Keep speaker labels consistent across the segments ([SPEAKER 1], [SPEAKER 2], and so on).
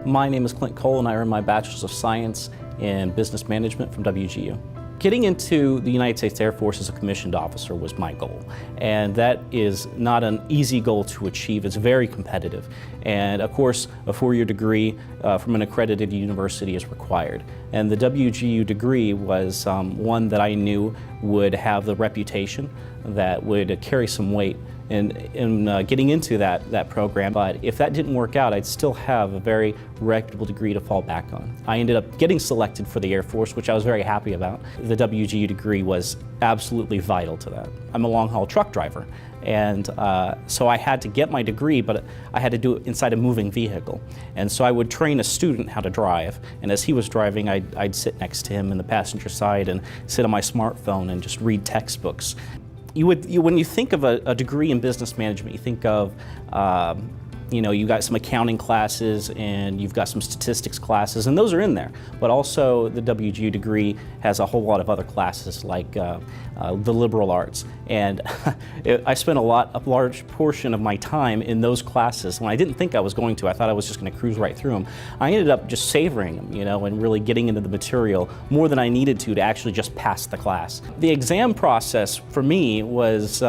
[SPEAKER 1] My name is Clint Cole and I earned my Bachelor of Science in Business Management from WGU. Getting into the United States Air Force as a commissioned officer was my goal, and that is not an easy goal to achieve. It's very competitive, and of course a four-year degree from an accredited university is required. And the WGU degree was one that I knew would have the reputation, that would carry some weight in getting into that program. But if that didn't work out, I'd still have a very reputable degree to fall back on. I ended up getting selected for the Air Force, which I was very happy about. The WGU degree was absolutely vital to that. I'm a long-haul truck driver, and so I had to get my degree, but I had to do it inside a moving vehicle. And so I would train a student how to drive, and as he was driving, I'd sit next to him in the passenger side and sit on my smartphone and just read textbooks. When you think of a degree in business management, you think of, you got some accounting classes and you've got some statistics classes, and those are in there. But also the WGU degree has a whole lot of other classes like the liberal arts. And I spent a large portion of my time in those classes when I didn't think I was going to. I thought I was just going to cruise right through them. I ended up just savoring them, and really getting into the material more than I needed to actually just pass the class. The exam process for me was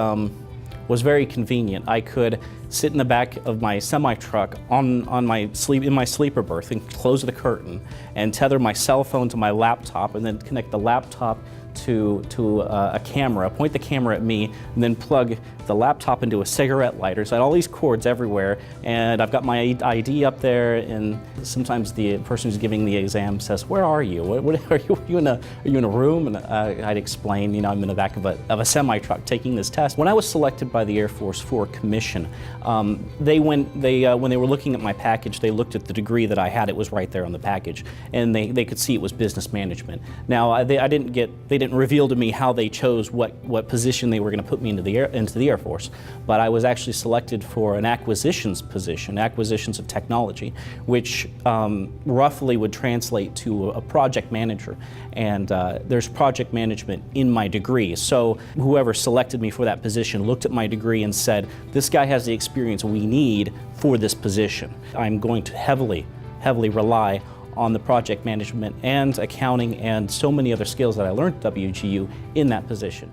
[SPEAKER 1] very convenient. I could sit in the back of my semi-truck in my sleeper berth and close the curtain and tether my cell phone to my laptop and then connect the laptop to a camera, point the camera at me, and then plug the laptop into a cigarette lighter. So I had all these cords everywhere, and I've got my ID up there, and sometimes the person who's giving the exam says, "Where are you? Are you in a room?" And I'd explain, I'm in the back of a semi-truck taking this test. When I was selected by the Air Force for a commission, when they were looking at my package, they looked at the degree that I had. It was right there on the package, and they could see it was business management. Now, they didn't reveal to me how they chose what position they were going to put me into the Air Force, but I was actually selected for an acquisitions position, acquisitions of technology, which roughly would translate to a project manager. And there's project management in my degree, so whoever selected me for that position looked at my degree and said, "This guy has the experience we need for this position." I'm going to heavily rely on the project management and accounting and so many other skills that I learned at WGU in that position.